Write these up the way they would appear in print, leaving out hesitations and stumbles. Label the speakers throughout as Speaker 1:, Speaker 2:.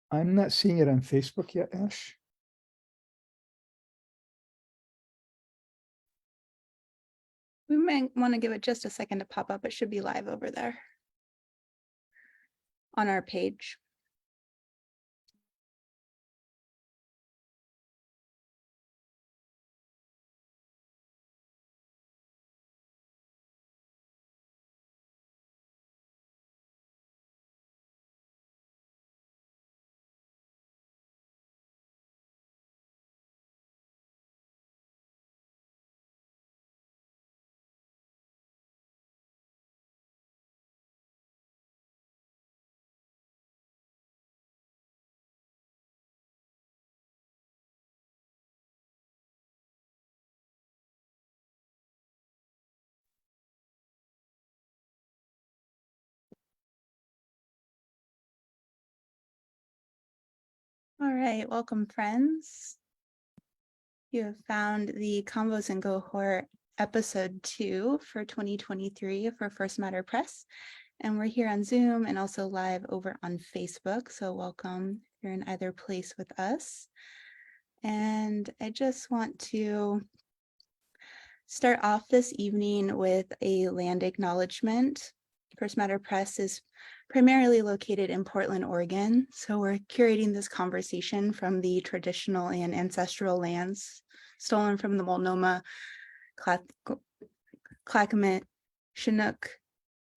Speaker 1: I'm not seeing it on Facebook yet, Ash.
Speaker 2: We might want to give it just a second to pop up. It should be live over there on our page. All right, welcome friends. You have found the Convos and Cohort episode 2 for 2023 for First Matter Press. And we're here on Zoom and also live over on Facebook. So welcome if you're in either place with us. And I just want to start off this evening with a land acknowledgement. First Matter Press is primarily located in Portland, Oregon. So we're curating this conversation from the traditional and ancestral lands stolen from the Multnomah, Clackamas, Chinook,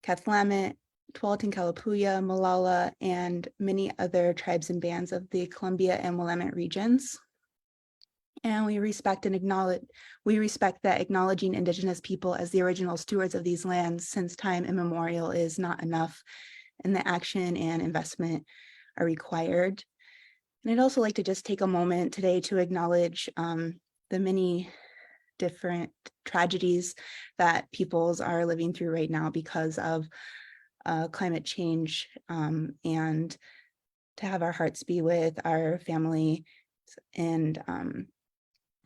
Speaker 2: Cathlamet, Tualatin, Kalapuya, Molalla, and many other tribes and bands of the Columbia and Willamette regions. And we respect that acknowledging Indigenous people as the original stewards of these lands since time immemorial is not enough, and the action and investment are required. And I'd also like to just take a moment today to acknowledge the many different tragedies that peoples are living through right now because of climate change, and to have our hearts be with our family and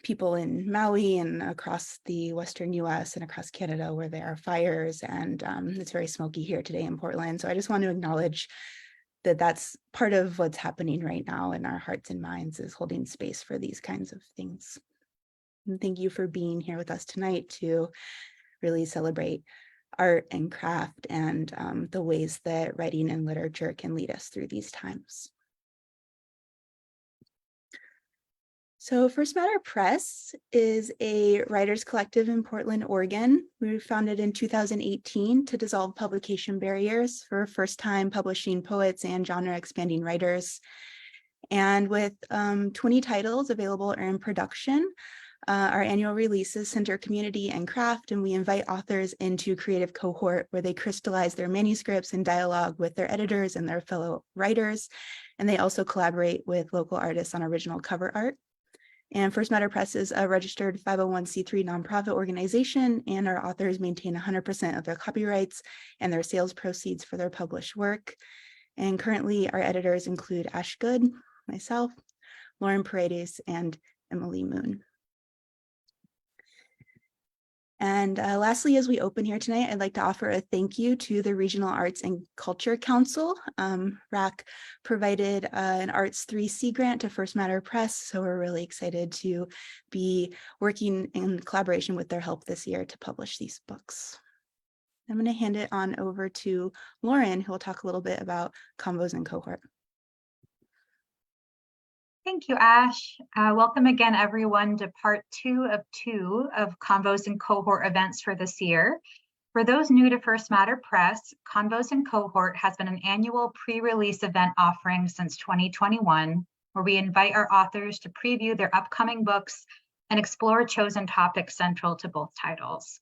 Speaker 2: people in Maui and across the Western US and across Canada where there are fires, and it's very smoky here today in Portland. So I just want to acknowledge that that's part of what's happening right now in our hearts and minds, is holding space for these kinds of things. And thank you for being here with us tonight to really celebrate art and craft and the ways that writing and literature can lead us through these times. So First Matter Press is a writers collective in Portland, Oregon. We were founded in 2018 to dissolve publication barriers for first-time publishing poets and genre-expanding writers. And with 20 titles available or in production, our annual releases center community and craft, and we invite authors into creative cohort where they crystallize their manuscripts in dialogue with their editors and their fellow writers. And they also collaborate with local artists on original cover art. And First Matter Press is a registered 501c3 nonprofit organization, and our authors maintain 100% of their copyrights and their sales proceeds for their published work. And currently our editors include Ash Good, myself, Lauren Paredes, and Emily Moon. And lastly, as we open here tonight, I'd like to offer a thank you to the Regional Arts and Culture Council. RAC provided an Arts 3C grant to First Matter Press, so we're really excited to be working in collaboration with their help this year to publish these books. I'm going to hand it on over to Lauren, who will talk a little bit about Convos and Cohort.
Speaker 3: Thank you, Ash. Welcome again, everyone, to part 2 of Convos and Cohort events for this year. For those new to First Matter Press, Convos and Cohort has been an annual pre-release event offering since 2021, where we invite our authors to preview their upcoming books and explore chosen topics central to both titles.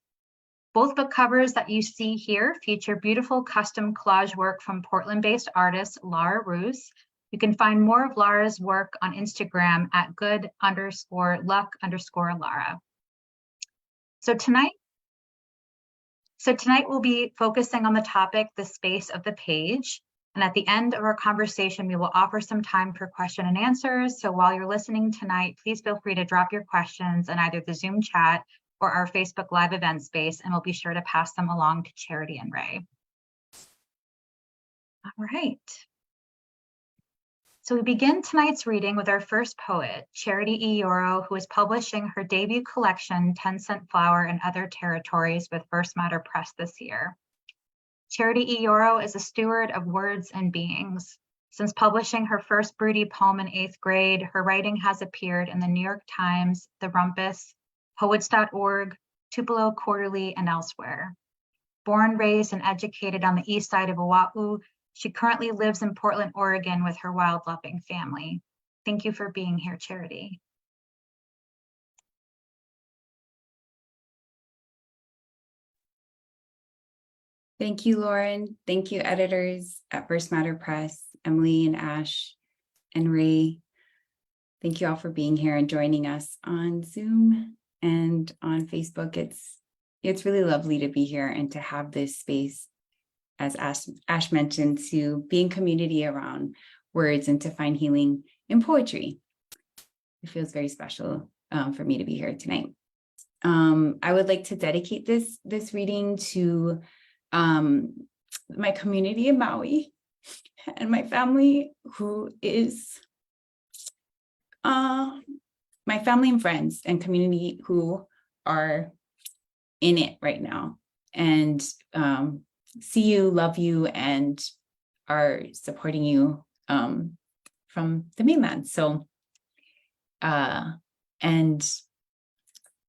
Speaker 3: Both book covers that you see here feature beautiful custom collage work from Portland-based artist Lara Roos. You can find more of Lara's work on Instagram at good_luck_Lara. So tonight we'll be focusing on the topic, the space of the page. And at the end of our conversation, we will offer some time for question and answers. So while you're listening tonight, please feel free to drop your questions in either the Zoom chat or our Facebook Live event space, and we'll be sure to pass them along to Charity and Ray. All right. So we begin tonight's reading with our first poet, Charity E. Yoro, who is publishing her debut collection, 10 Cent Flower and Other Territories with First Matter Press this year. Charity E. Yoro is a steward of words and beings. Since publishing her first broody poem in 8th grade, her writing has appeared in the New York Times, The Rumpus, Poets.org, Tupelo Quarterly, and elsewhere. Born, raised, and educated on the east side of Oahu, she currently lives in Portland, Oregon with her wild-loving family. Thank you for being here, Charity.
Speaker 4: Thank you, Lauren. Thank you, editors at First Matter Press, Emily and Ash and Ray. Thank you all for being here and joining us on Zoom and on Facebook. It's really lovely to be here and to have this space, as Ash mentioned, to be in community around words and to find healing in poetry. It feels very special for me to be here tonight. I would like to dedicate this reading to my community in Maui and my family, who is my family and friends and community who are in it right now, and see you, love you, and are supporting you from the mainland. So, and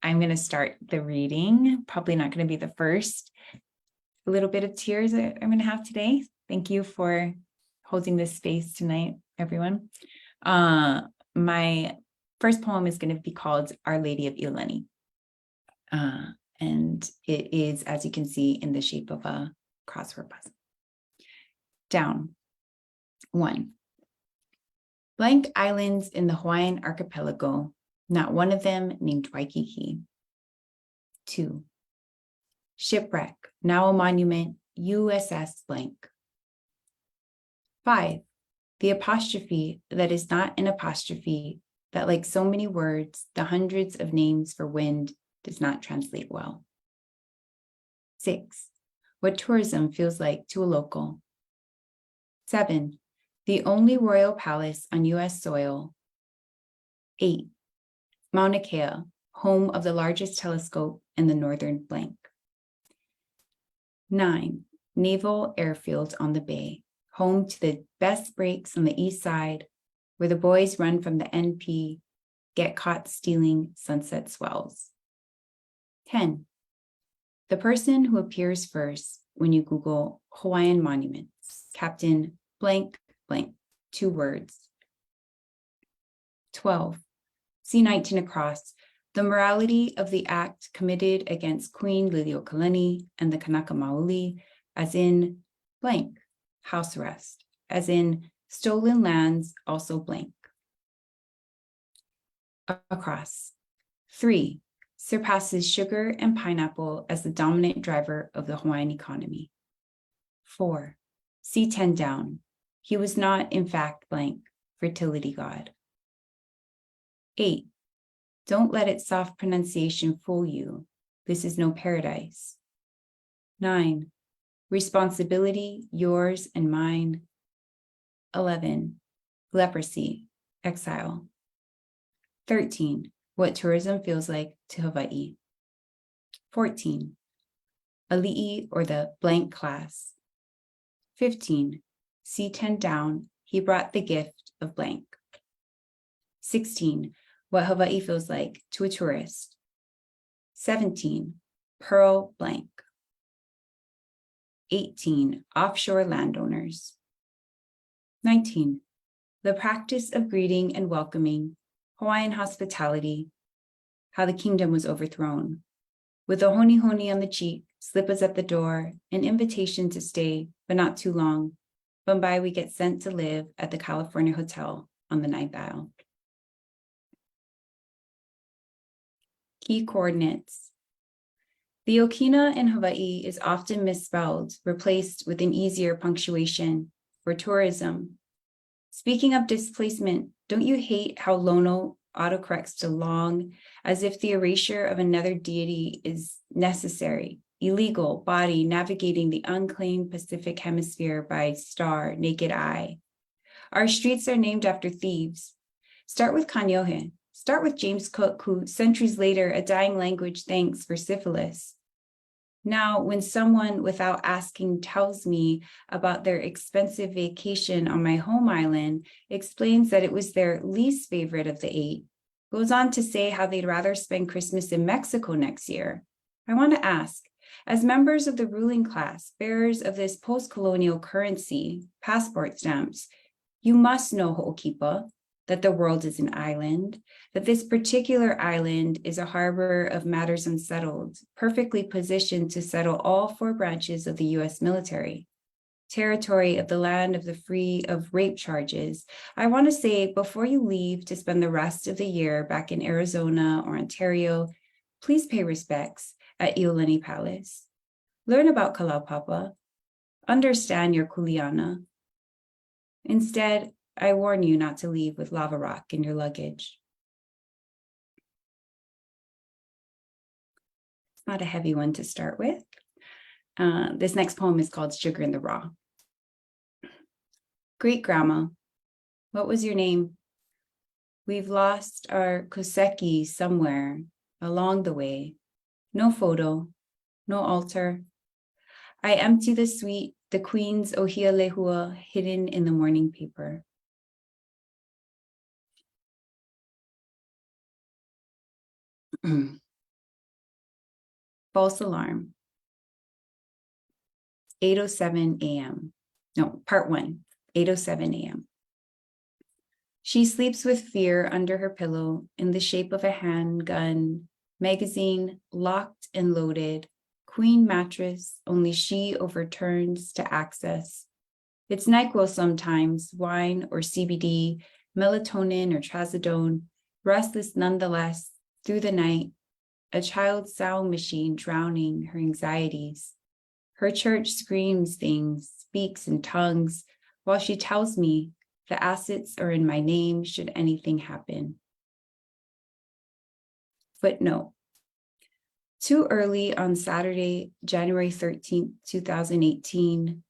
Speaker 4: I'm going to start the reading. Probably not going to be the first. A little bit of tears that I'm going to have today. Thank you for holding this space tonight, everyone. My first poem is going to be called Our Lady of Iolani. And it is, as you can see, in the shape of a crossword puzzle. Down. 1. Blank islands in the Hawaiian archipelago, not one of them named Waikiki. 2. Shipwreck, now a monument, USS blank. 5. The apostrophe that is not an apostrophe, that like so many words, the hundreds of names for wind does not translate well. 6. What tourism feels like to a local. 7. The only royal palace on U.S. soil. 8. Mauna Kea, home of the largest telescope in the northern blank. 9. Naval airfield on the bay, home to the best breaks on the east side, where the boys run from the NP, get caught stealing sunset swells. 10. The person who appears first when you Google Hawaiian monuments, Captain blank blank, 2 words. 12. C19 across, the morality of the act committed against Queen Liliuokalani and the Kanaka Maoli, as in blank, house arrest, as in stolen lands, also blank. Across. 3. Surpasses sugar and pineapple as the dominant driver of the Hawaiian economy. 4. C10 down. He was not, in fact, blank, fertility god. 8. Don't let its soft pronunciation fool you. This is no paradise. 9. Responsibility, yours and mine. 11. Leprosy, exile. 13. What tourism feels like to Hawaii. 14. Ali'i, or the blank class. 15. C10 down, he brought the gift of blank. 16. What Hawaii feels like to a tourist. 17. Pearl blank. 18. Offshore landowners. 19. The practice of greeting and welcoming, Hawaiian hospitality, how the kingdom was overthrown. With a honi honi on the cheek, slippers at the door, an invitation to stay, but not too long. Bombay, we get sent to live at the California Hotel on the 9th Isle. Key coordinates. The Okina in Hawaii is often misspelled, replaced with an easier punctuation for tourism. Speaking of displacement, don't you hate how Lono autocorrects to long, as if the erasure of another deity is necessary, illegal body navigating the unclaimed Pacific hemisphere by star, naked eye? Our streets are named after thieves. Start with Kanyohe. Start with James Cook, who centuries later, a dying language thanks for syphilis. Now, when someone without asking tells me about their expensive vacation on my home island, explains that it was their least favorite of the 8, goes on to say how they'd rather spend Christmas in Mexico next year, I want to ask, as members of the ruling class, bearers of this post-colonial currency, passport stamps, you must know Ho'okipa, that the world is an island, that this particular island is a harbor of matters unsettled, perfectly positioned to settle all 4 branches of the US military. Territory of the land of the free of rape charges. I want to say, before you leave to spend the rest of the year back in Arizona or Ontario, please pay respects at Iolani Palace. Learn about Kalaupapa. Understand your kuleana. Instead, I warn you not to leave with lava rock in your luggage. It's not a heavy one to start with. This next poem is called Sugar in the Raw. Great Grandma, what was your name? We've lost our koseki somewhere along the way. No photo, no altar. I empty the suite, the queen's ohia lehua hidden in the morning paper. False alarm. 8:07 a.m. No, part 1, 8:07 a.m. She sleeps with fear under her pillow in the shape of a handgun, magazine locked and loaded, queen mattress only she overturns to access. It's NyQuil sometimes, wine or CBD, melatonin or trazodone, restless nonetheless, through the night, a child's sound machine drowning her anxieties. Her church screams things, speaks in tongues, while she tells me the assets are in my name should anything happen. Footnote. Too early on Saturday, January 13th, 2018,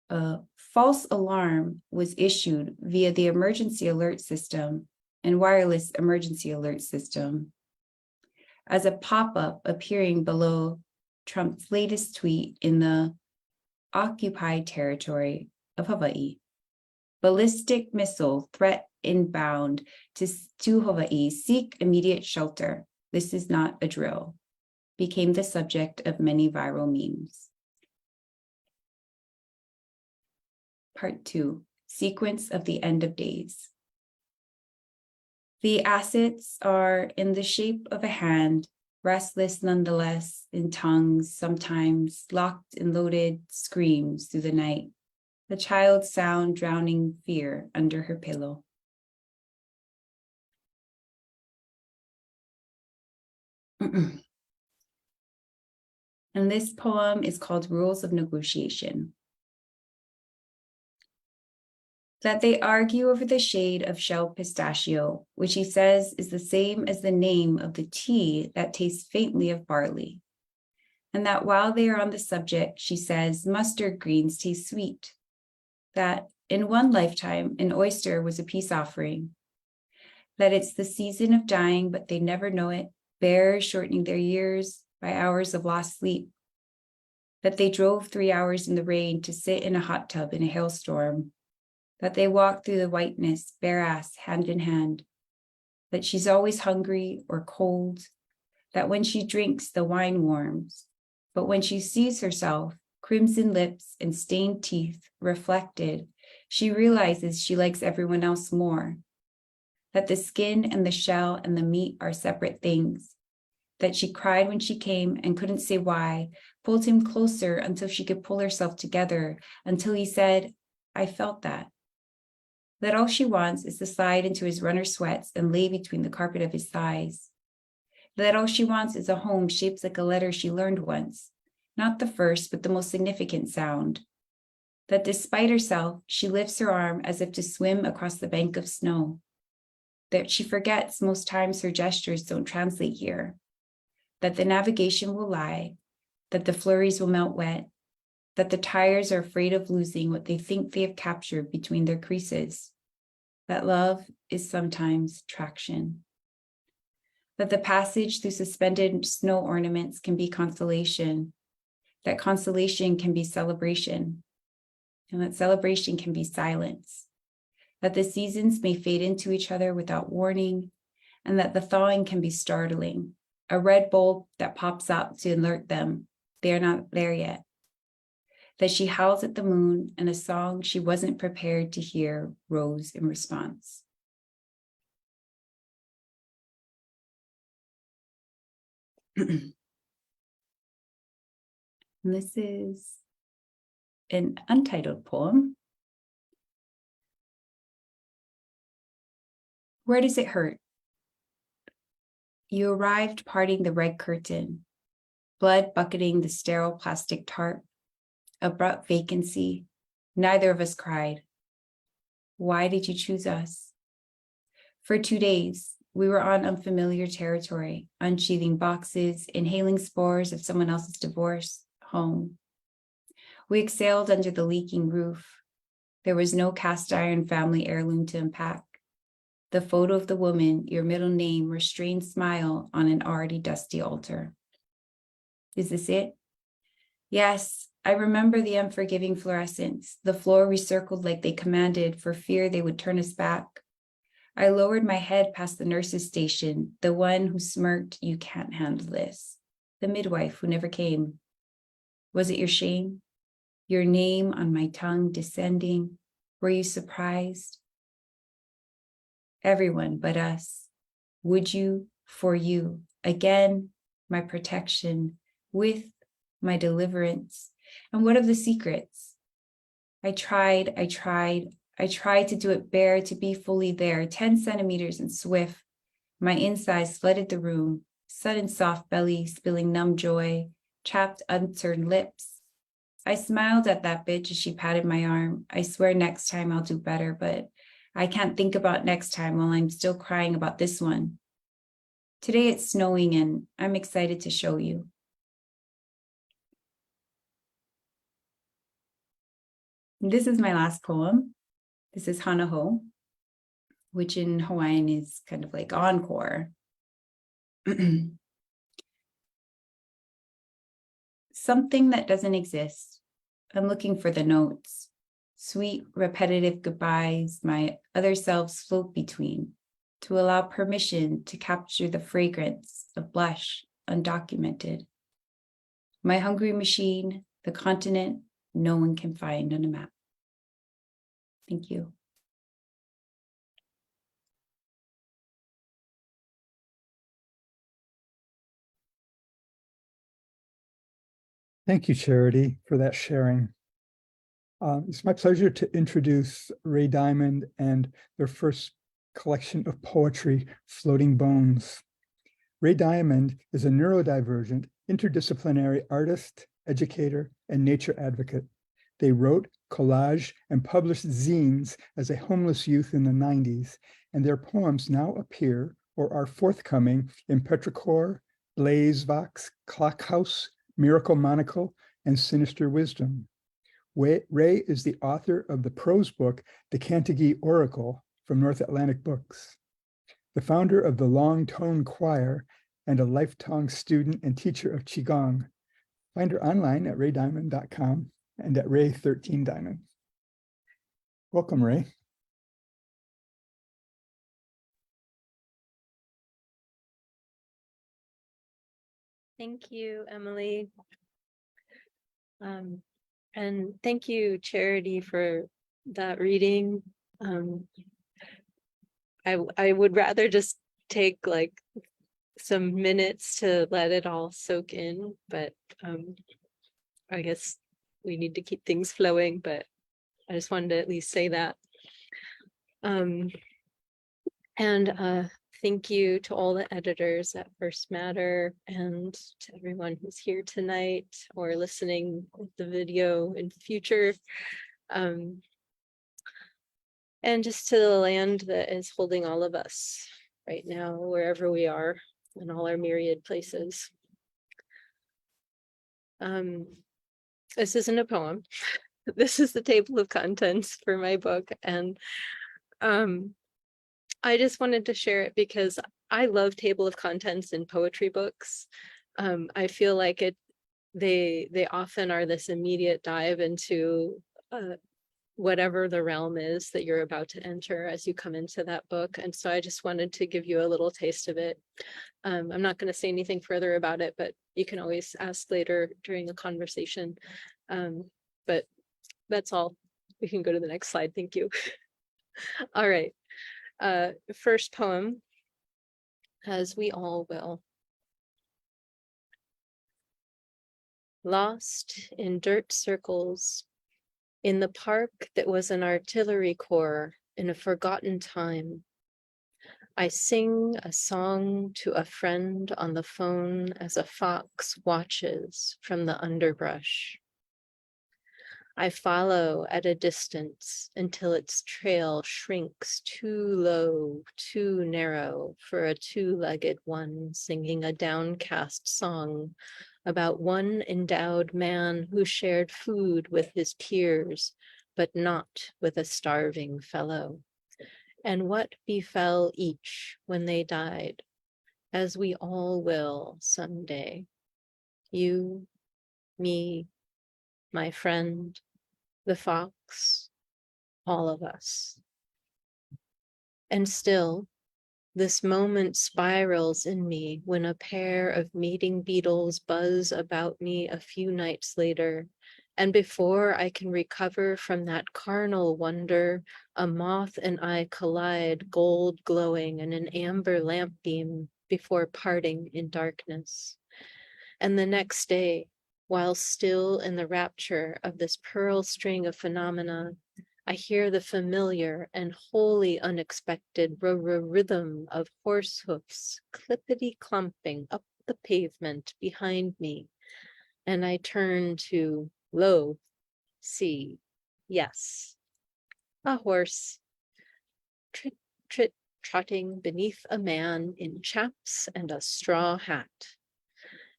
Speaker 4: a false alarm was issued via the emergency alert system and wireless emergency alert system as a pop-up appearing below Trump's latest tweet in the occupied territory of Hawaii. Ballistic missile threat inbound to Hawaii, seek immediate shelter. This is not a drill, became the subject of many viral memes. Part 2, sequence of the end of days. The assets are in the shape of a hand, restless nonetheless, in tongues, sometimes locked and loaded screams through the night, the child's sound drowning fear under her pillow. And this poem is called Rules of Negotiation. That they argue over the shade of shell pistachio, which he says is the same as the name of the tea that tastes faintly of barley. And that while they are on the subject, she says, mustard greens taste sweet. That in one lifetime, an oyster was a peace offering. That it's the season of dying, but they never know it, bears shortening their years by hours of lost sleep. That they drove 3 hours in the rain to sit in a hot tub in a hailstorm. That they walk through the whiteness, bare ass, hand in hand. That she's always hungry or cold. That when she drinks, the wine warms. But when she sees herself, crimson lips and stained teeth reflected, she realizes she likes everyone else more. That the skin and the shell and the meat are separate things. That she cried when she came and couldn't say why, pulled him closer until she could pull herself together, until he said, I felt that. That all she wants is to slide into his runner sweats and lay between the carpet of his thighs. That all she wants is a home shaped like a letter she learned once, not the first, but the most significant sound. That despite herself, she lifts her arm as if to swim across the bank of snow. That she forgets most times her gestures don't translate here. That the navigation will lie, that the flurries will melt wet, that the tires are afraid of losing what they think they have captured between their creases, that love is sometimes traction, that the passage through suspended snow ornaments can be consolation, that consolation can be celebration, and that celebration can be silence, that the seasons may fade into each other without warning, and that the thawing can be startling, a red bulb that pops up to alert them they are not there yet, that she howls at the moon and a song she wasn't prepared to hear rose in response. And this is an untitled poem. Where does it hurt? You arrived parting the red curtain, blood bucketing the sterile plastic tarp, abrupt vacancy. Neither of us cried. Why did you choose us? For 2 days, we were on unfamiliar territory, unsheathing boxes, inhaling spores of someone else's divorce, home. We exhaled under the leaking roof. There was no cast iron family heirloom to unpack. The photo of the woman, your middle name, restrained smile on an already dusty altar. Is this it? Yes, I remember the unforgiving fluorescents, the floor recircled like they commanded for fear they would turn us back. I lowered my head past the nurse's station, the one who smirked, you can't handle this, the midwife who never came. Was it your shame? Your name on my tongue descending? Were you surprised? Everyone but us. Would you, for you, again, my protection, with my deliverance? And what of the secrets? I tried to do it bare, to be fully there, 10 centimeters and swift. My insides flooded the room, sudden soft belly, spilling numb joy, chapped, uncertain lips. I smiled at that bitch as she patted my arm. I swear next time I'll do better, but I can't think about next time while I'm still crying about this one. Today it's snowing and I'm excited to show you. This is my last poem. This is Hanaho, which in Hawaiian is kind of like encore. Something that doesn't exist. I'm looking for the notes. Sweet, repetitive goodbyes my other selves float between to allow permission to capture the fragrance of blush undocumented. My hungry machine, the continent no one can find on a map. Thank you.
Speaker 1: Thank you, Charity, for that sharing. It's my pleasure to introduce Ray Diamond and their first collection of poetry, Floating Bones. Ray Diamond is a neurodivergent, interdisciplinary artist, educator, and nature advocate. They wrote, collaged, and published zines as a homeless youth in the 90s, and their poems now appear or are forthcoming in Petrichor, Blaze Vox, Clock House, Miracle Monocle, and Sinister Wisdom. Ray is the author of the prose book, The Cantagee Oracle, from North Atlantic Books, the founder of the Long Tone Choir, and a lifelong student and teacher of Qigong. Find her online at raydiamond.com and at Ray13Diamond. Welcome, Ray.
Speaker 5: Thank you, Emily. And thank you, Charity, for that reading. I would rather just take like some minutes to let it all soak in, but I guess we need to keep things flowing, but I just wanted to at least say that. Thank you to all the editors at First Matter and to everyone who's here tonight or listening with the video in the future. And just to the land that is holding all of us right now, wherever we are, in all our myriad places. this isn't a poem. This is the table of contents for my book. And I just wanted to share it because I love table of contents in poetry books. I feel like they often are this immediate dive into whatever the realm is that you're about to enter as you come into that book. And so I just wanted to give you a little taste of it. I'm not going to say anything further about it, but you can always ask later during the conversation. But that's all. We can go to the next slide. Thank you. All right. First poem, as we all will. Lost in dirt circles, in the park that was an artillery corps in a forgotten time, I sing a song to a friend on the phone as a fox watches from the underbrush. I follow at a distance until its trail shrinks too low, too narrow for a two-legged one singing a downcast song about one endowed man who shared food with his peers, but not with a starving fellow. And what befell each when they died, as we all will someday. You, me, my friend, the fox, all of us. And still, this moment spirals in me when a pair of mating beetles buzz about me a few nights later, and before I can recover from that carnal wonder, a moth and I collide, gold glowing in an amber lamp beam before parting in darkness. And the next day, while still in the rapture of this pearl string of phenomena, I hear the familiar and wholly unexpected rhythm of horse hoofs clippity-clumping up the pavement behind me, and I turn to, lo, see, yes, a horse, trit, trit, trotting beneath a man in chaps and a straw hat.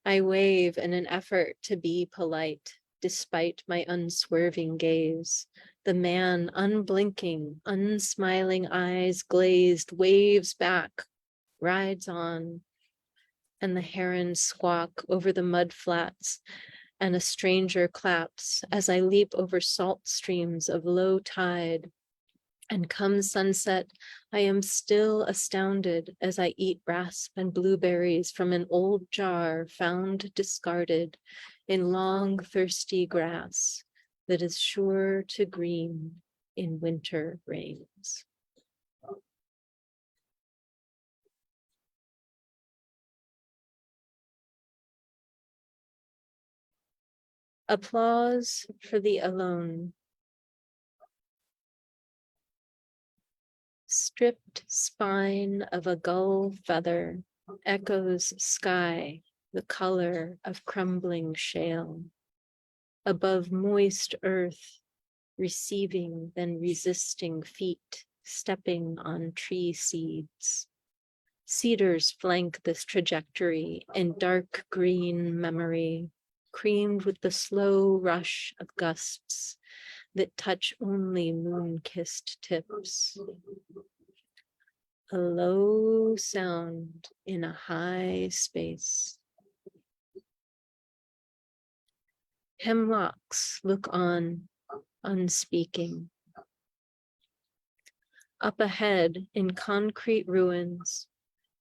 Speaker 5: I wave in an effort to be polite, despite my unswerving gaze. The man, unblinking, unsmiling eyes glazed, waves back, rides on, and the herons squawk over the mud flats, and a stranger claps as I leap over salt streams of low tide. And come sunset, I am still astounded as I eat rasp and blueberries from an old jar found discarded in long, thirsty grass that is sure to green in winter rains. Applause for the alone. Stripped spine of a gull feather echoes sky, the color of crumbling shale. Above moist earth, receiving then resisting feet, stepping on tree seeds. Cedars flank this trajectory in dark green memory, creamed with the slow rush of gusts that touch only moon-kissed tips. A low sound in a high space. Hemlocks look on, unspeaking. Up ahead in concrete ruins,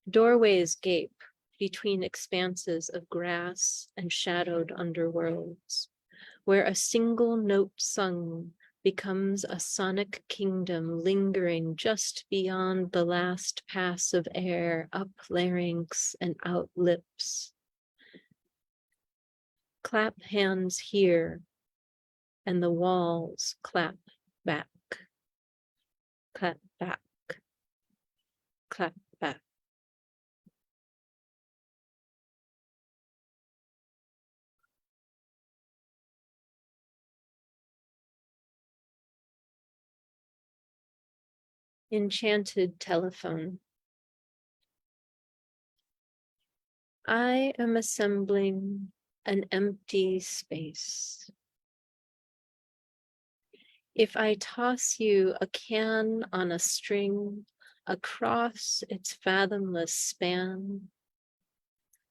Speaker 5: doorways gape between expanses of grass and shadowed underworlds, where a single note sung becomes a sonic kingdom lingering just beyond the last pass of air up larynx and out lips. Clap hands here, and the walls clap back. Clap back. Clap back. Enchanted telephone. I am assembling an empty space. If I toss you a can on a string across its fathomless span,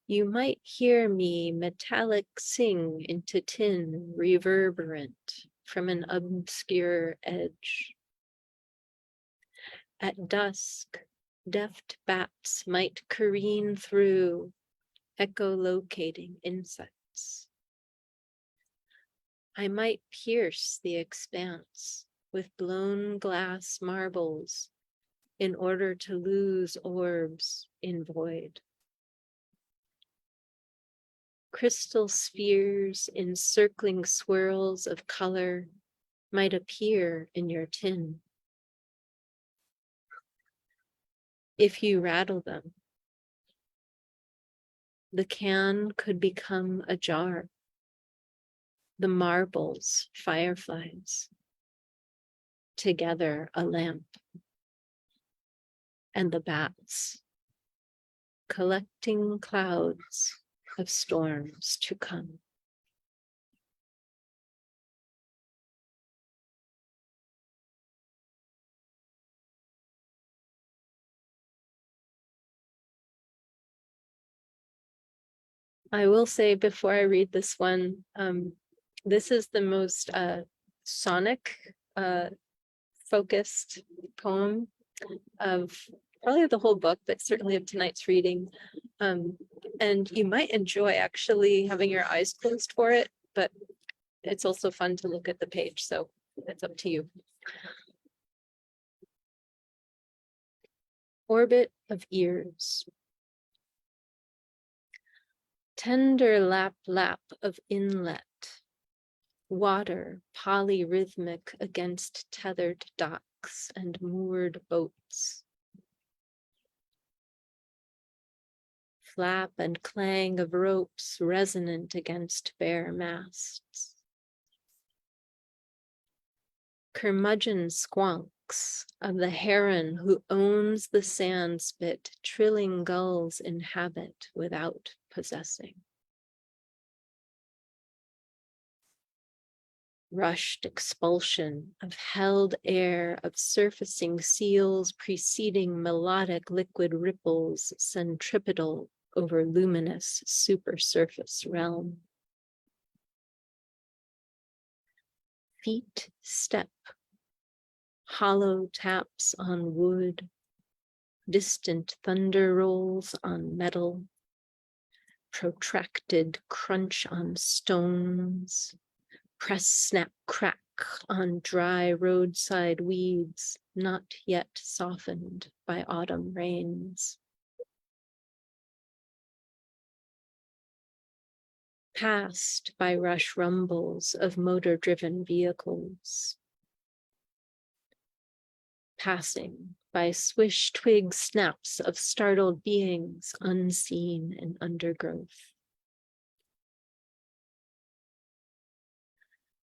Speaker 5: you might hear me metallic sing into tin reverberant from an obscure edge. At dusk, deft bats might careen through, echolocating insects. I might pierce the expanse with blown glass marbles in order to lose orbs in void. Crystal spheres in circling swirls of color might appear in your tin. If you rattle them, the can could become a jar, the marbles fireflies, together a lamp, and the bats collecting clouds of storms to come. I will say before I read this one, this is the most sonic focused poem of probably the whole book, but certainly of tonight's reading. And you might enjoy actually having your eyes closed for it, but it's also fun to look at the page, so it's up to you. Orbit of ears. Tender lap of inlet, water polyrhythmic against tethered docks and moored boats. Flap and clang of ropes resonant against bare masts. Curmudgeon squonks of the heron who owns the sand spit trilling gulls inhabit without possessing. Rushed expulsion of held air of surfacing seals preceding melodic liquid ripples centripetal over luminous supersurface realm. Feet step, hollow taps on wood, distant thunder rolls on metal, protracted crunch on stones, press, snap, crack on dry roadside weeds not yet softened by autumn rains. Passed by rush rumbles of motor-driven vehicles. Passing by swish twig snaps of startled beings unseen in undergrowth.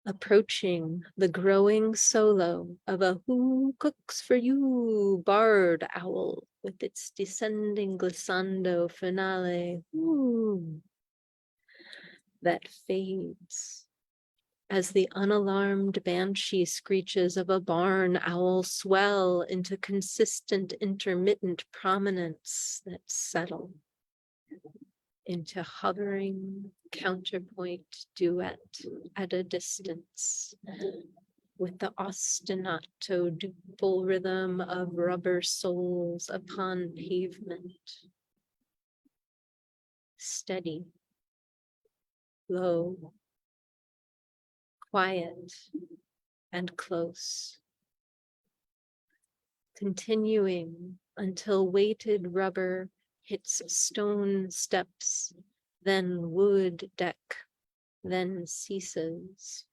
Speaker 5: Approaching the growing solo of a who cooks for you barred owl with its descending glissando finale whoo, that fades as the unalarmed banshee screeches of a barn owl swell into consistent intermittent prominence that settle into hovering counterpoint duet at a distance with the ostinato duple rhythm of rubber soles upon pavement. Steady, low, quiet, and close. Continuing until weighted rubber hits stone steps, then wood deck, then ceases.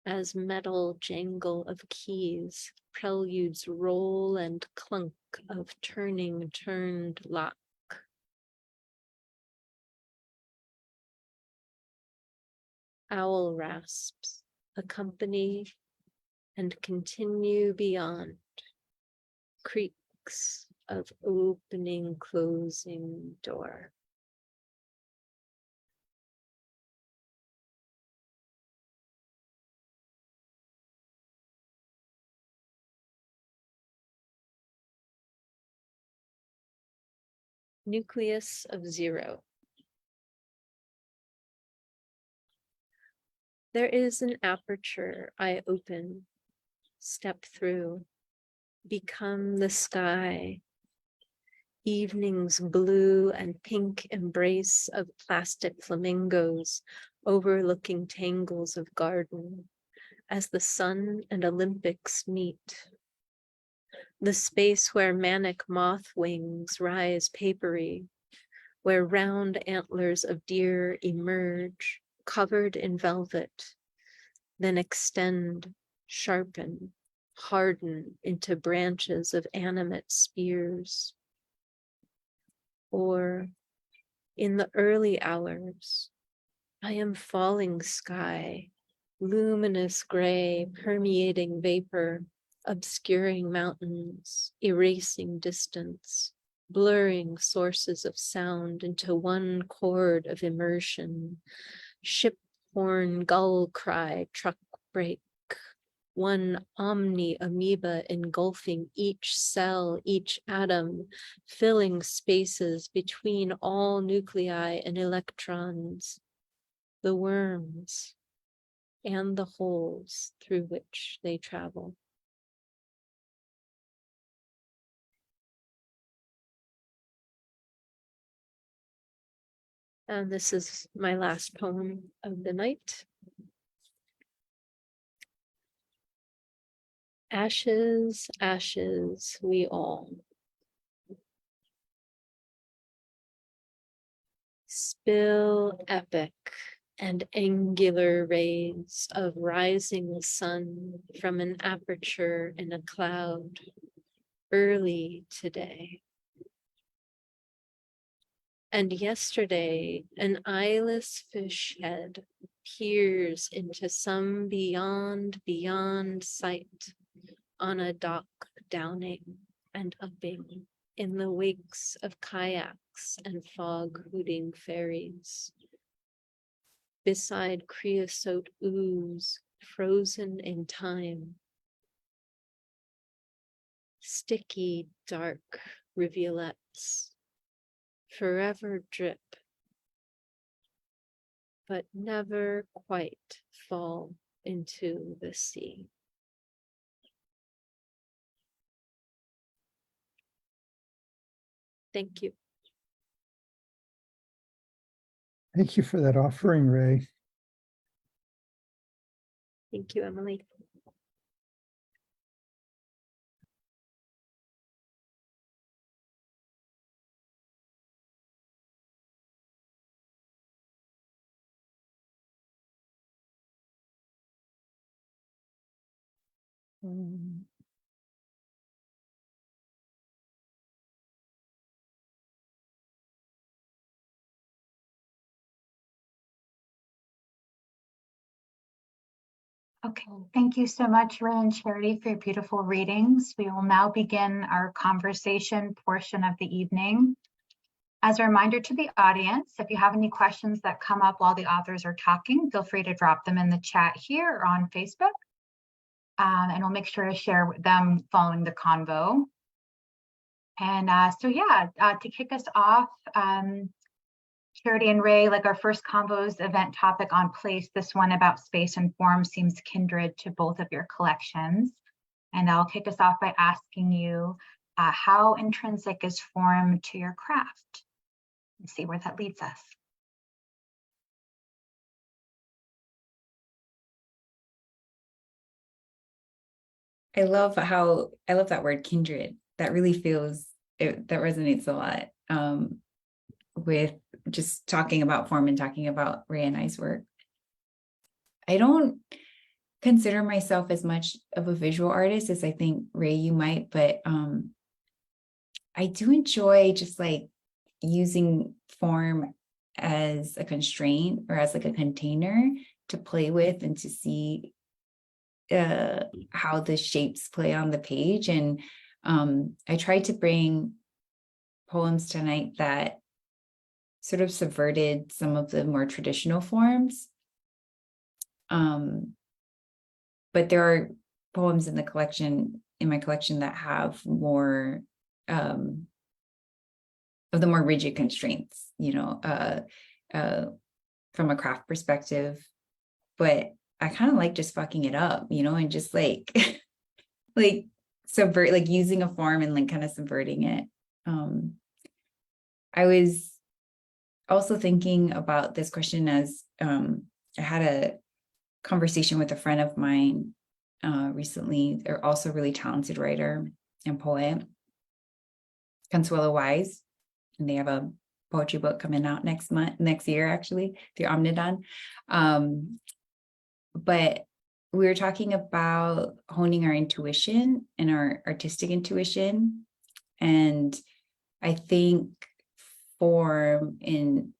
Speaker 5: As metal jangle of keys, preludes roll and clunk of turning turned lock. Owl rasps accompany and continue beyond. Creaks of opening, closing door. Nucleus of zero. There is an aperture I open, step through, become the sky. Evening's blue and pink embrace of plastic flamingos overlooking tangles of garden as the sun and Olympics meet. The space where manic moth wings rise papery, where round antlers of deer emerge, covered in velvet, then extend, sharpen, harden into branches of animate spears. Or, in the early hours, I am falling sky, luminous gray, permeating vapor, obscuring mountains, erasing distance, blurring sources of sound into one chord of immersion, ship horn, gull cry, truck brake, one omni-amoeba engulfing each cell, each atom, filling spaces between all nuclei and electrons, the worms, and the holes through which they travel. And this is my last poem of the night. Ashes, ashes, we all. Spill epic and angular rays of rising sun from an aperture in a cloud early today. And yesterday, an eyeless fish head peers into some beyond sight on a dock downing and upping in the wakes of kayaks and fog-hooting ferries. Beside creosote ooze frozen in time. Sticky, dark rivulets forever drip, but never quite fall into the sea. Thank you.
Speaker 1: Thank you for that offering, Ray.
Speaker 5: Thank you, Emily.
Speaker 3: Okay, thank you so much, Ray and Charity, for your beautiful readings. We will now begin our conversation portion of the evening. As a reminder to the audience, if you have any questions that come up while the authors are talking, feel free to drop them in the chat here or on Facebook. And we'll make sure to share them following the convo. And to kick us off, Charity and Ray, like our first Convos event topic on place, this one about space and form seems kindred to both of your collections. And I'll kick us off by asking you, how intrinsic is form to your craft? Let's see where that leads us.
Speaker 4: I love that word kindred. That really that resonates a lot with just talking about form and talking about Ray and I's work. I don't consider myself as much of a visual artist as I think Ray you might, but I do enjoy just like using form as a constraint or as like a container to play with and to see how the shapes play on the page. And I tried to bring poems tonight that sort of subverted some of the more traditional forms. But there are poems in my collection that have more the more rigid constraints, from a craft perspective. But I kind of like just fucking it up, and just like like subvert, like using a form and like kind of subverting it. I was also thinking about this question as I had a conversation with a friend of mine recently. They're also a really talented writer and poet, Consuelo Wise, and they have a poetry book coming out next year, actually, through Omnidon. But we were talking about honing our intuition and our artistic intuition. And I think form in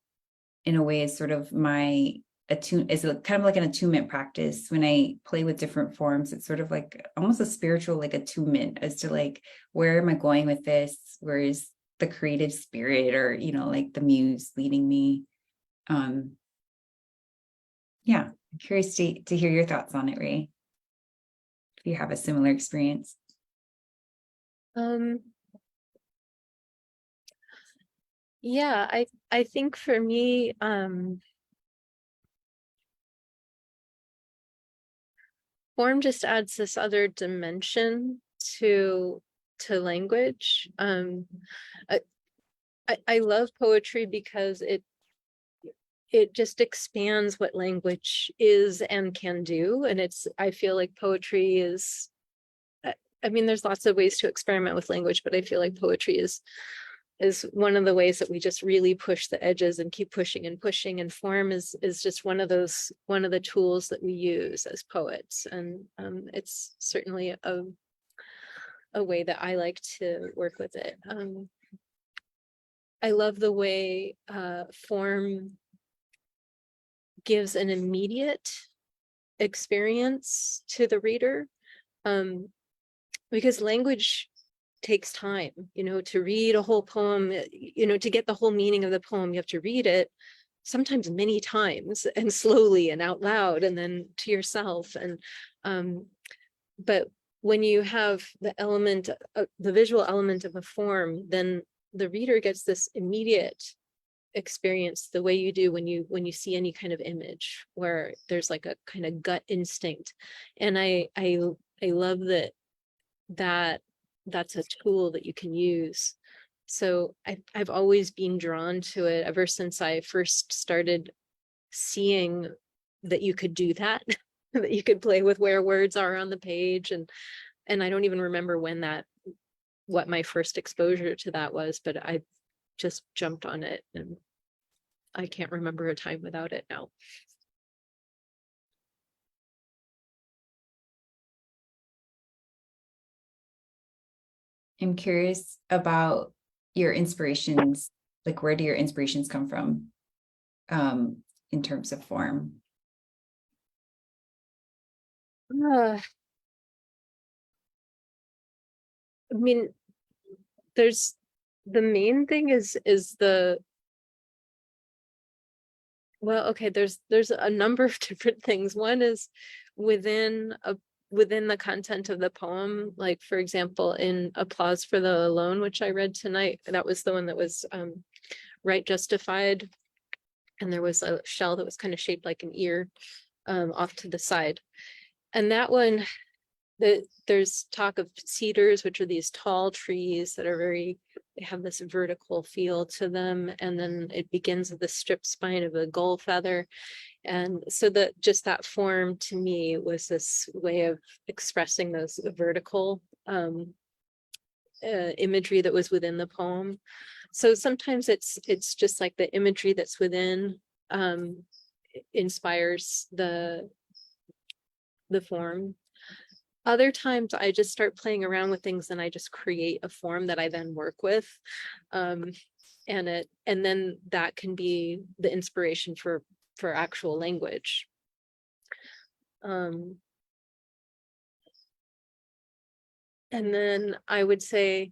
Speaker 4: a way is sort of my kind of like an attunement practice. When I play with different forms, it's sort of like almost a spiritual like attunement as to like, where am I going with this? Where is the creative spirit, or like the muse leading me? Yeah, I'm curious to hear your thoughts on it, Ray, if you have a similar experience.
Speaker 5: Yeah, I think for me, form just adds this other dimension to language. I love poetry because it just expands what language is and can do. And I feel like poetry is, I mean, there's lots of ways to experiment with language, but I feel like poetry is one of the ways that we just really push the edges and keep pushing and pushing. And form is just one of the tools that we use as poets. And it's certainly a way that I like to work with it. I love the way form gives an immediate experience to the reader, because language takes time, to read a whole poem, to get the whole meaning of the poem, you have to read it sometimes many times and slowly and out loud and then to yourself. And but when you have the visual element of a form, then the reader gets this immediate experience the way you do when you see any kind of image, where there's like a kind of gut instinct. And I love that's a tool that you can use. So I've always been drawn to it ever since I first started seeing that you could do that, that you could play with where words are on the page. And I don't even remember what my first exposure to that was, but I just jumped on it and I can't remember a time without it now.
Speaker 4: I'm curious about your inspirations. Like, where do your inspirations come from in terms of form?
Speaker 5: I mean, there's the main thing is there's a number of different things. One is within the content of the poem. Like, for example, in Applause for the Alone, which I read tonight, that was the one that was right justified, and there was a shell that was kind of shaped like an ear off to the side. And that one, there's talk of cedars, which are these tall trees that are they have this vertical feel to them. And then it begins with the strip spine of a gull feather. And so that form to me was this way of expressing those vertical imagery that was within the poem. So sometimes it's just like the imagery that's within inspires the form. Other times I just start playing around with things and I just create a form that I then work with. And then that can be the inspiration for actual language. And then I would say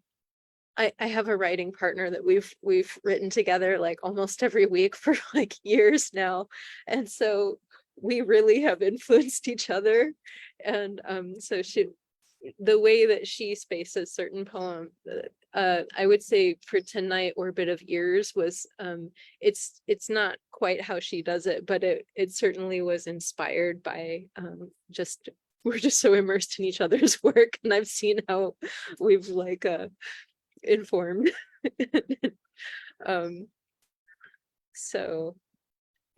Speaker 5: I have a writing partner that we've written together like almost every week for like years now. And so we really have influenced each other. And so the way that she spaces certain poems, I would say for tonight, Orbit of Ears was it's not quite how she does it, but it certainly was inspired by just we're just so immersed in each other's work, and I've seen how we've like informed. So,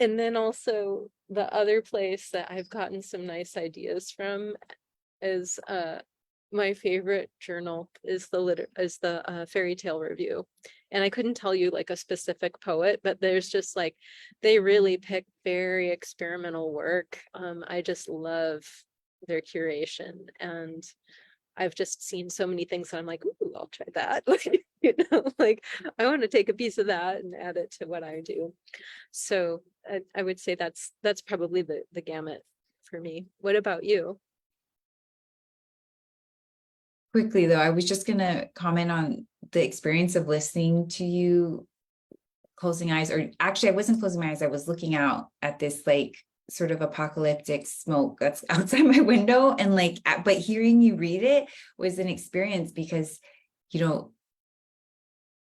Speaker 5: and then also the other place that I've gotten some nice ideas from is my favorite journal is the Fairy Tale Review. And I couldn't tell you like a specific poet, but there's just like they really pick very experimental work. I just love their curation, and I've just seen so many things that I'm like, ooh, I'll try that. You know, like I want to take a piece of that and add it to what I do. So I would say that's probably the gamut for me. What about you?
Speaker 4: Quickly though, I was just gonna comment on the experience of listening to you closing eyes, or actually I wasn't closing my eyes, I was looking out at this like sort of apocalyptic smoke that's outside my window, and like, but hearing you read it was an experience because, you know,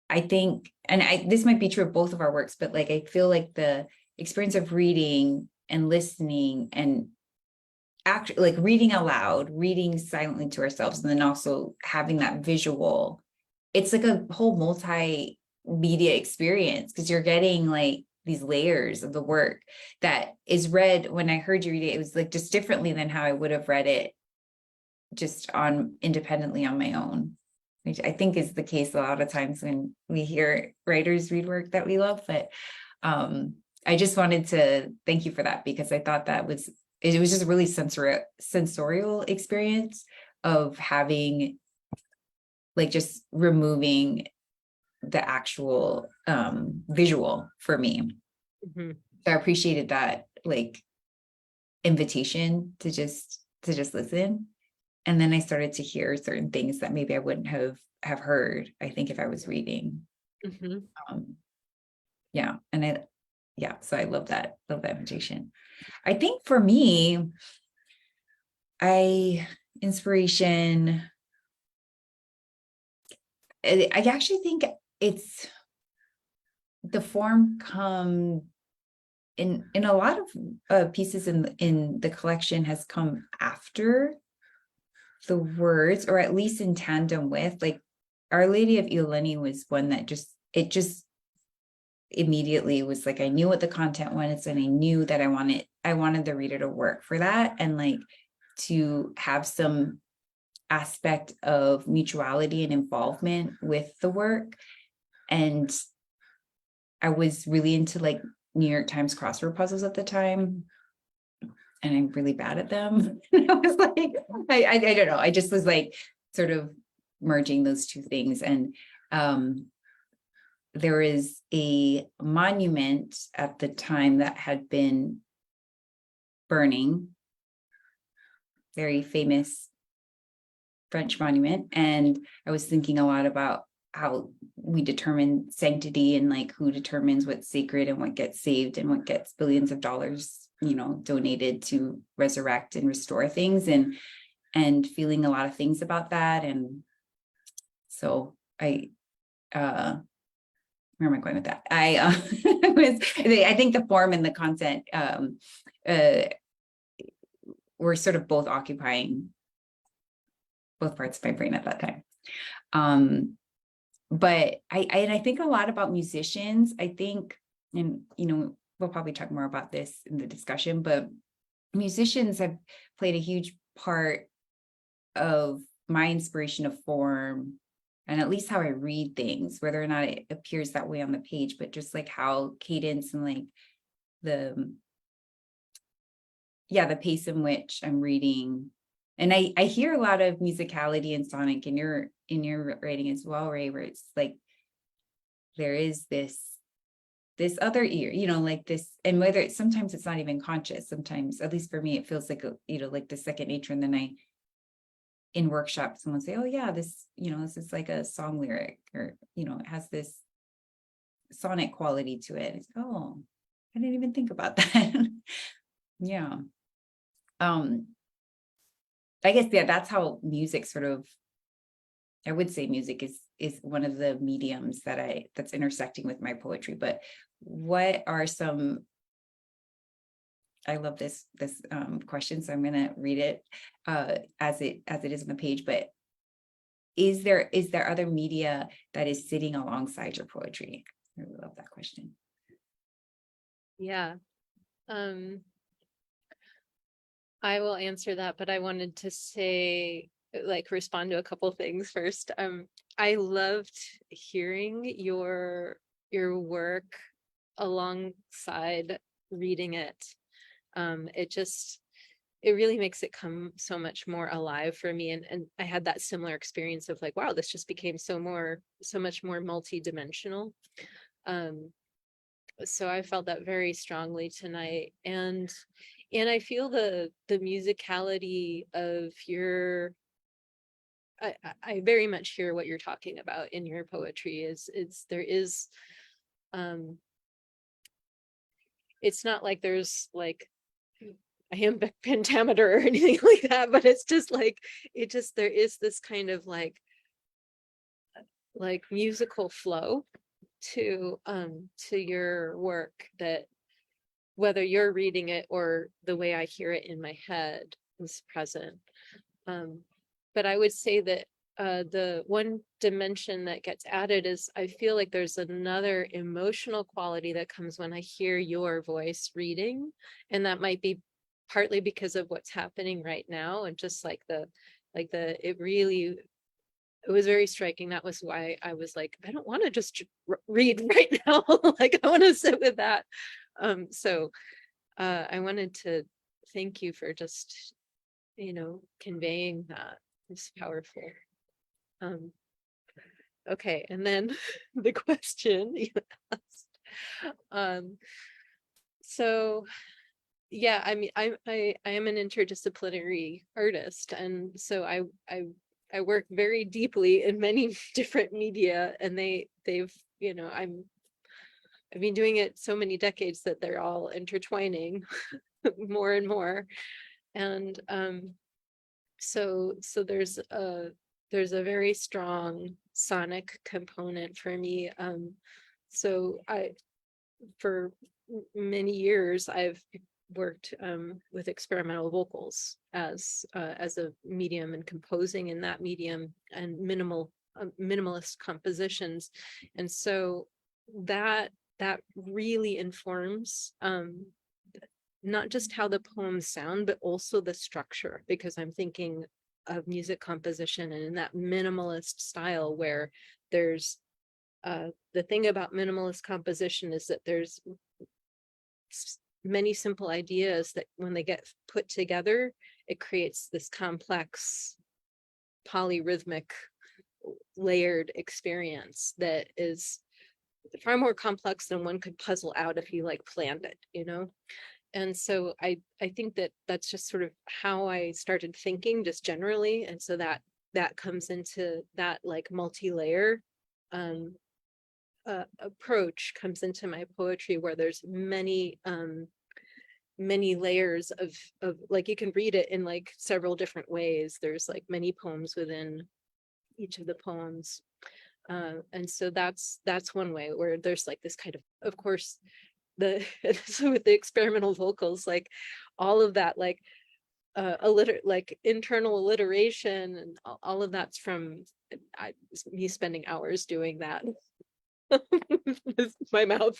Speaker 4: I think, and this might be true of both of our works, but like, I feel like the experience of reading and listening and actually like reading aloud, reading silently to ourselves, and then also having that visual, it's like a whole multimedia experience because you're getting like these layers of the work that is read. When I heard you read it, it was like just differently than how I would have read it just on independently on my own, which I think is the case a lot of times when we hear writers read work that we love. But I just wanted to thank you for that, because I thought that it was just a really sensorial experience of having like just removing the actual visual for me.
Speaker 5: Mm-hmm.
Speaker 4: So I appreciated that like invitation to just listen. And then I started to hear certain things that maybe I wouldn't have heard, I think, if I was reading.
Speaker 5: Mm-hmm.
Speaker 4: Yeah. And so I love that invitation. I think for me, inspiration, I actually think it's the form come in a lot of pieces in the collection has come after the words, or at least in tandem with, like Our Lady of Iolani was one that just immediately was like, I knew what the content was, and I knew that I wanted the reader to work for that, and like to have some aspect of mutuality and involvement with the work. And I was really into like New York Times crossword puzzles at the time, and I'm really bad at them. I was like, I don't know. I just was like sort of merging those two things. And there is a monument at the time that had been burning, very famous French monument. And I was thinking a lot about how we determine sanctity, and like who determines what's sacred and what gets saved and what gets billions of dollars, donated to resurrect and restore things, and feeling a lot of things about that. And so I where am I going with that? I think the form and the content were sort of both occupying both parts of my brain at that time. But I think a lot about musicians. I think, and we'll probably talk more about this in the discussion, but musicians have played a huge part of my inspiration of form, and at least how I read things, whether or not it appears that way on the page, but just like how cadence and like the pace in which I'm reading. And I hear a lot of musicality and sonic in your writing as well, Ray, where it's like there is this other ear, like this, and whether it's sometimes it's not even conscious. Sometimes, at least for me, it feels like like the second nature. And then in workshops, someone say, "Oh yeah, this this is like a song lyric," or it has this sonic quality to it. It's oh, I didn't even think about that. Yeah. I guess that's how music sort of, I would say music is one of the mediums that's intersecting with my poetry. But what are some, I love this question, so I'm going to read it as it is on the page. But is there other media that is sitting alongside your poetry? I really love that question.
Speaker 5: Yeah. I will answer that, but I wanted to say, like, respond to a couple things first. I loved hearing your work alongside reading it. It really makes it come so much more alive for me. And I had that similar experience of like, wow, this just became so much more multi-dimensional. So I felt that very strongly tonight. And I feel the musicality of your, I very much hear what you're talking about in your poetry. It's not like there's like iambic pentameter or anything like that, but it's just like, there is this kind of like musical flow to your work that, whether you're reading it or the way I hear it in my head, is present. But I would say that the one dimension that gets added is, I feel like there's another emotional quality that comes when I hear your voice reading, and that might be partly because of what's happening right now, and just like it was very striking. That was why I was like, I don't want to just read right now. Like, I want to sit with that. So I wanted to thank you for just, conveying that. It's powerful. Okay, and then the question you asked. So yeah, I mean, I am an interdisciplinary artist, and so I work very deeply in many different media, and they've I've been doing it so many decades that they're all intertwining more and more. And so there's a very strong sonic component for me. So for many years I've worked with experimental vocals as a medium, and composing in that medium, and minimalist compositions. And so that really informs not just how the poems sound, but also the structure, because I'm thinking of music composition and in that minimalist style, where there's the thing about minimalist composition is that there's many simple ideas that when they get put together, it creates this complex, polyrhythmic, layered experience that is far more complex than one could puzzle out if you like planned it, And so I think that that's just sort of how I started thinking just generally. And so that comes into that like multi-layer approach comes into my poetry, where there's many layers of like, you can read it in like several different ways. There's like many poems within each of the poems. And so that's one way, where there's like this kind of course, so with the experimental vocals, like all of that, like like internal alliteration, and all of that's from me spending hours doing that with my mouth,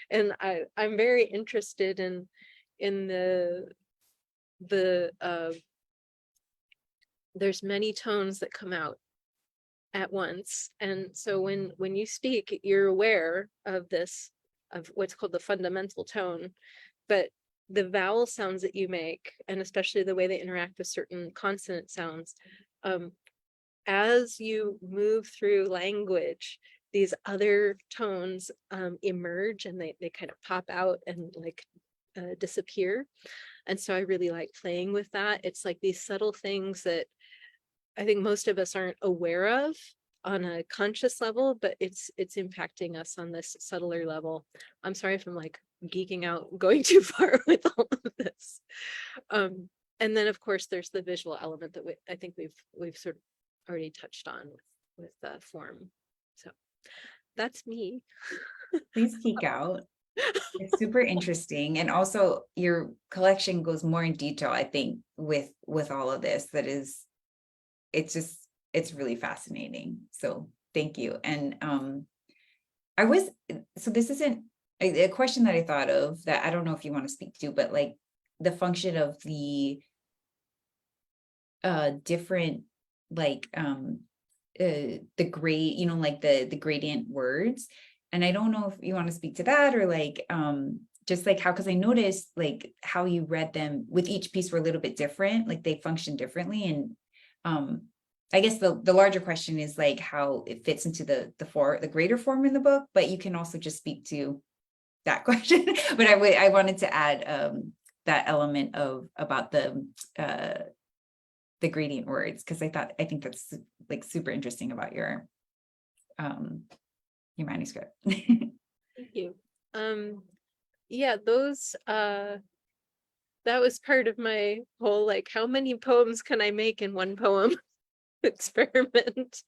Speaker 5: and I'm very interested in the there's many tones that come out at once, and so when you speak, you're aware of this, of what's called the fundamental tone, but the vowel sounds that you make, and especially the way they interact with certain consonant sounds, as you move through language, these other tones emerge, and they kind of pop out and like disappear. And so I really like playing with that. It's like these subtle things that I think most of us aren't aware of on a conscious level, but it's impacting us on this subtler level. I'm sorry if I'm like geeking out, going too far with all of this. And then of course there's the visual element that I think we've sort of already touched on the form. So that's me.
Speaker 4: Please geek out. It's super interesting. And also your collection goes more in detail, I think, with all of this. It's really fascinating. So thank you. And so this isn't a question that I thought of that I don't know if you want to speak to, but like the function of the different like the grade, like the gradient words. And I don't know if you want to speak to that or like just like how, because I noticed like how you read them with each piece were a little bit different, like they function differently. And I guess the larger question is like how it fits into the greater form in the book, but you can also just speak to that question. But I wanted to add that element about the gradient words, because I think that's like super interesting about your manuscript.
Speaker 5: Thank you. Yeah, those that was part of my whole like how many poems can I make in one poem experiment.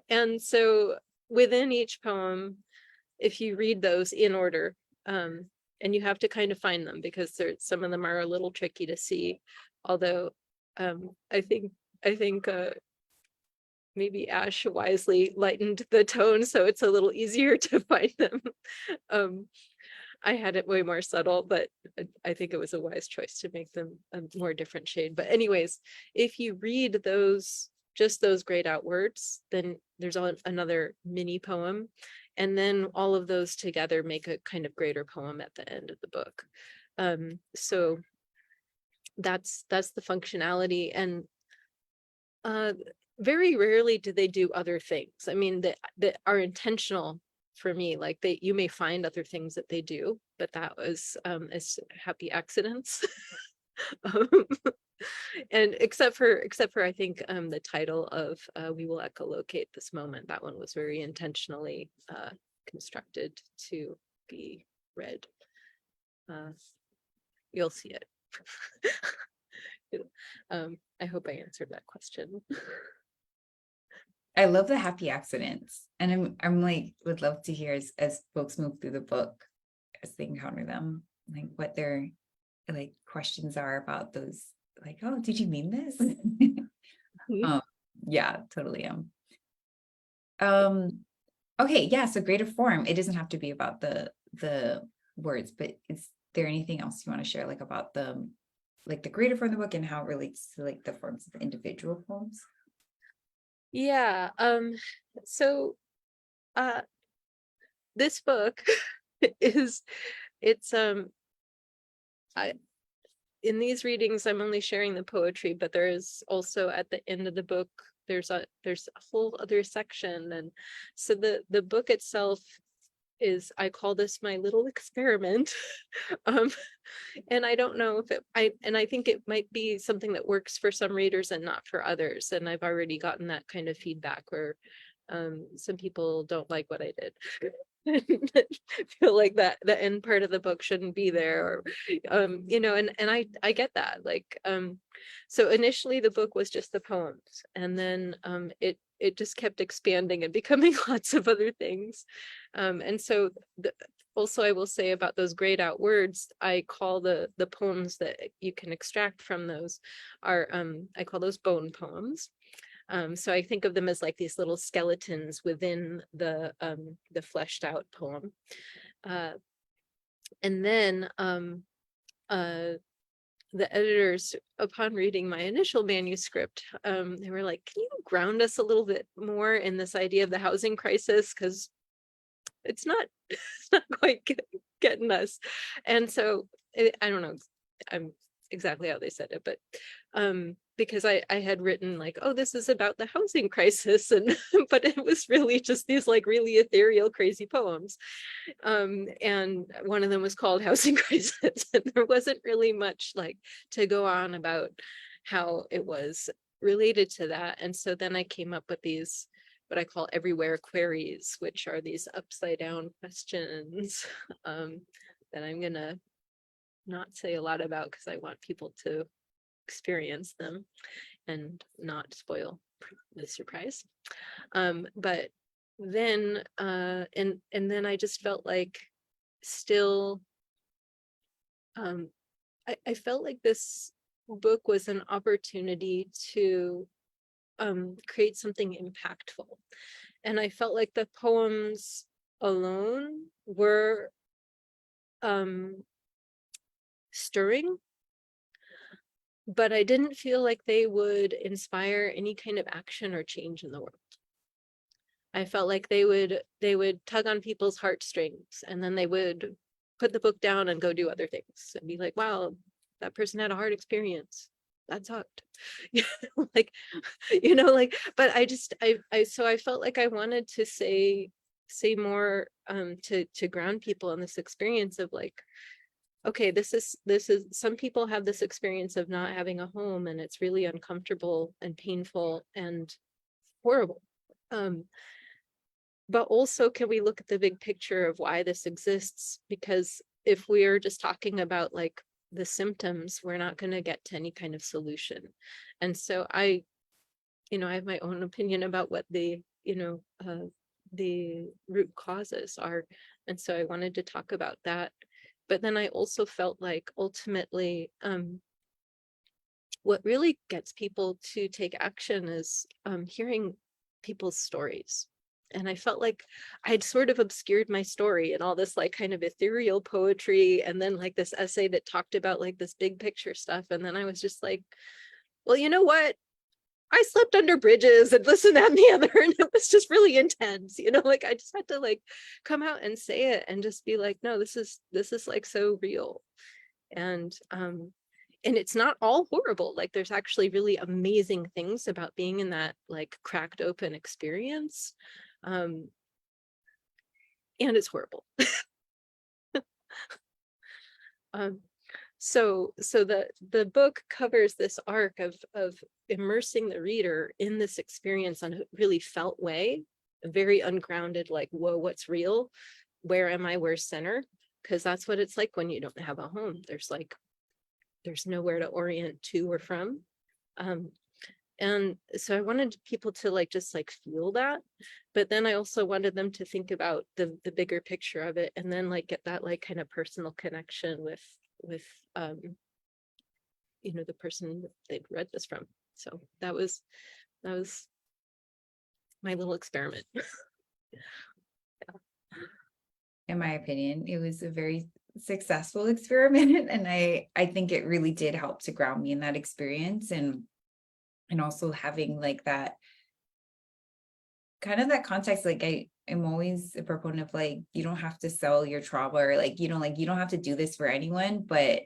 Speaker 5: And so within each poem, if you read those in order, and you have to kind of find them because some of them are a little tricky to see, although I think maybe Ash wisely lightened the tone so it's a little easier to find them. I had it way more subtle, but I think it was a wise choice to make them a more different shade. But anyways, if you read just those grayed out words, then there's another mini poem. And then all of those together make a kind of greater poem at the end of the book. So that's the functionality. And very rarely do they do other things. I mean, that are intentional for me. Like you may find other things that they do, but that was as happy accidents. And except for I think the title of We Will Echolocate This Moment, that one was very intentionally constructed to be read. You'll see it. I hope I answered that question.
Speaker 4: I love the happy accidents, and I'm like would love to hear as folks move through the book, as they encounter them, like what their like questions are about those, like, oh, did you mean this? Yeah, totally. Okay, yeah, so greater form, it doesn't have to be about the words, but is there anything else you want to share, like about the greater form of the book and how it relates to like the forms of the individual poems?
Speaker 5: Yeah, so this book it's in these readings I'm only sharing the poetry, but there is also at the end of the book there's a whole other section. And so the book itself is, I call this my little experiment. And I don't know if I think it might be something that works for some readers and not for others. And I've already gotten that kind of feedback where some people don't like what I did. Feel like that the end part of the book shouldn't be there, or and I get that. Like so initially the book was just the poems, and then it just kept expanding and becoming lots of other things. And so also I will say about those grayed out words, I call the poems that you can extract from those are I call those bone poems. So I think of them as like these little skeletons within the fleshed out poem. And then the editors, upon reading my initial manuscript, they were like, can you ground us a little bit more in this idea of the housing crisis? Because it's not quite getting us. And so I don't know exactly how they said it, but because I had written like, oh, this is about the housing crisis, and but it was really just these like really ethereal, crazy poems. And one of them was called Housing Crisis, and there wasn't really much like to go on about how it was related to that. And so then I came up with these what I call everywhere queries, which are these upside down questions that I'm gonna not say a lot about because I want people to experience them and not spoil the surprise. But then and then I just felt like still I felt like this book was an opportunity to create something impactful. And I felt like the poems alone were stirring, but I didn't feel like they would inspire any kind of action or change in the world. I felt like they would tug on people's heartstrings, and then they would put the book down and go do other things and be like, wow, that person had a hard experience. That sucked. Like, like, but so I felt like I wanted to say more to ground people in this experience of like, okay, this is some people have this experience of not having a home, and it's really uncomfortable and painful and horrible. But also, can we look at the big picture of why this exists? Because if we're just talking about like the symptoms, we're not going to get to any kind of solution. And so I have my own opinion about what the root causes are. And so I wanted to talk about that. But then I also felt like ultimately, what really gets people to take action is hearing people's stories. And I felt like I'd sort of obscured my story in all this like kind of ethereal poetry, and then like this essay that talked about like this big picture stuff. And then I was just like, well, you know what? I slept under bridges and this and that and the other, and it was just really intense, like I just had to like come out and say it and just be like, no, this is like so real. And it's not all horrible. Like there's actually really amazing things about being in that like cracked open experience. And it's horrible. So the book covers this arc of immersing the reader in this experience on a really felt way, a very ungrounded, like, whoa, what's real? Where am I? Where's center? Because that's what it's like when you don't have a home. There's nowhere to orient to or from. And so I wanted people to like just like feel that, but then I also wanted them to think about the bigger picture of it, and then like get that like kind of personal connection with the person that they'd read this from. So that was my little experiment.
Speaker 4: In my opinion, it was a very successful experiment, and I think it really did help to ground me in that experience, and also having like that kind of that context. Like I am always a proponent of like, you don't have to sell your trauma, or like you don't have to do this for anyone, but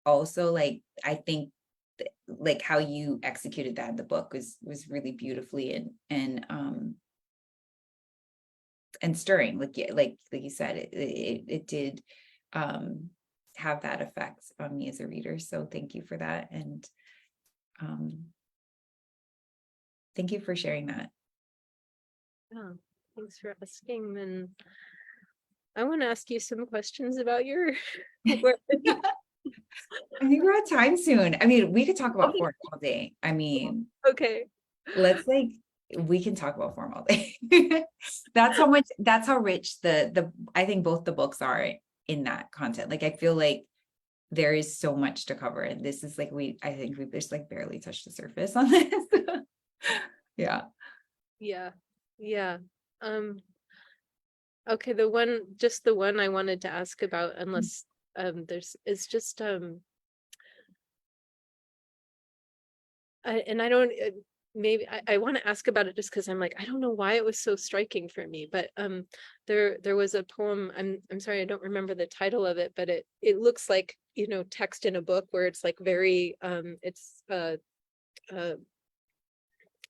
Speaker 4: also like I think like how you executed that in the book was really beautifully and stirring. Like you said, it did have that effect on me as a reader. So thank you for that, and thank you for sharing that.
Speaker 5: Yeah, thanks for asking. And I want to ask you some questions about your work.
Speaker 4: I think we're at time soon. I mean, we could talk about form all day. I mean,
Speaker 5: Okay.
Speaker 4: We can talk about form all day. That's how rich I think both the books are in that content. Like I feel like there is so much to cover, and this is like I think we've just like barely touched the surface on this. Yeah.
Speaker 5: Okay, the one I wanted to ask about, unless it's just I don't maybe I want to ask about it just because I'm like, I don't know why it was so striking for me, but there was a poem, I'm sorry, I don't remember the title of it, but it looks like text in a book where it's like very it's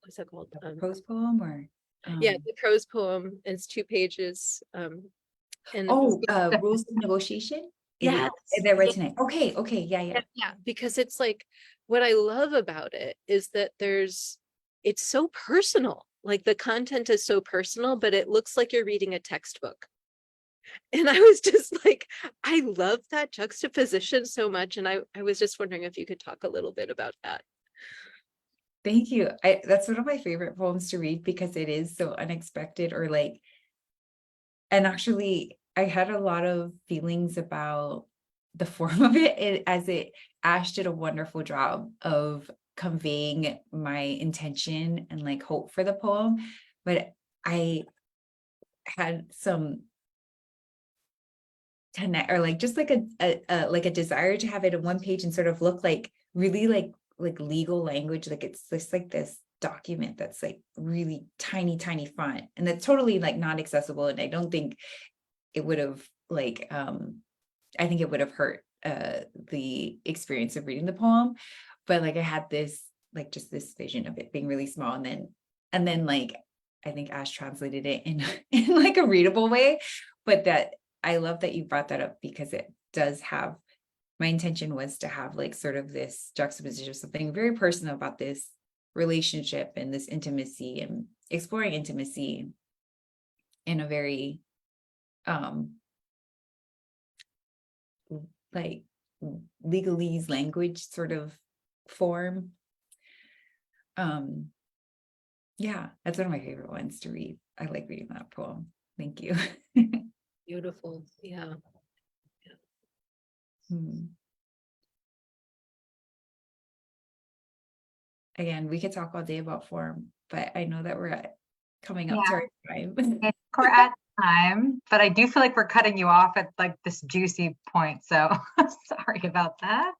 Speaker 5: what's that called?
Speaker 4: Prose poem or
Speaker 5: yeah, the prose poem. It's 2 pages. And
Speaker 4: rules of negotiation.
Speaker 5: Yes.
Speaker 4: They're right tonight. Okay, yeah.
Speaker 5: Because it's like, what I love about it is that it's so personal. Like the content is so personal, but it looks like you're reading a textbook. And I was just like, I love that juxtaposition so much. And I was just wondering if you could talk a little bit about that.
Speaker 4: Thank you. That's one of my favorite poems to read because it is so unexpected or like, and actually I had a lot of feelings about the form of it Ash did a wonderful job of conveying my intention and like hope for the poem, but I had some connect or like just like a desire to have it on one page and sort of look like really like legal language, like it's just like this document that's like really tiny font and that's totally like not accessible, and I don't think it would have like I think it would have hurt the experience of reading the poem, but like I had this like just this vision of it being really small, and then like I think Ash translated it in in like a readable way, but that I love that you brought that up because it does have, my intention was to have like sort of this juxtaposition of something very personal about this relationship and this intimacy and exploring intimacy in a very like legalese language sort of form. Yeah, that's one of my favorite ones to read. I like reading that poem. Thank you.
Speaker 5: Beautiful. Yeah.
Speaker 4: Again, we could talk all day about form, but I know that we're coming up
Speaker 3: Yeah.
Speaker 4: to our time.
Speaker 3: We're at time, but I do feel like we're cutting you off at like this juicy point. So sorry about that.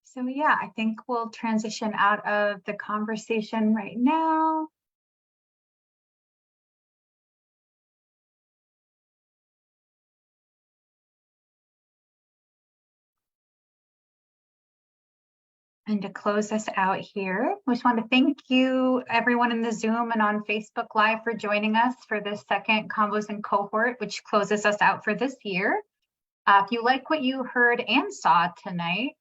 Speaker 3: So yeah, I think we'll transition out of the conversation right now. And to close us out here, we just want to thank you, everyone in the Zoom and on Facebook Live, for joining us for this second Convos and Cohort, which closes us out for this year. If you like what you heard and saw tonight,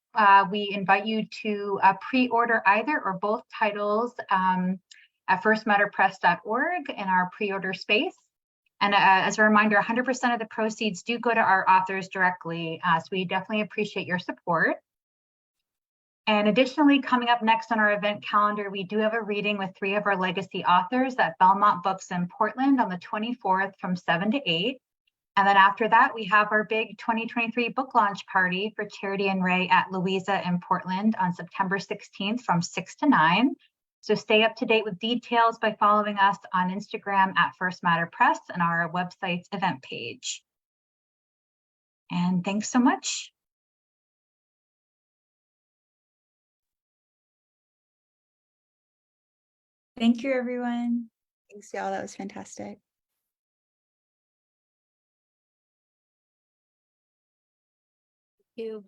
Speaker 3: we invite you to pre-order either or both titles at firstmatterpress.org in our pre-order space. And as a reminder, 100% of the proceeds do go to our authors directly, so we definitely appreciate your support. And additionally, coming up next on our event calendar, we do have a reading with 3 of our legacy authors at Belmont Books in Portland on the 24th from 7 to 8. And then after that, we have our big 2023 book launch party for Charity and Ray at Louisa in Portland on September 16th from 6 to 9. So stay up to date with details by following us on Instagram at First Matter Press and our website's event page. And thanks so much.
Speaker 4: Thank you, everyone.
Speaker 2: Thanks, y'all. That was fantastic.
Speaker 5: Thank you.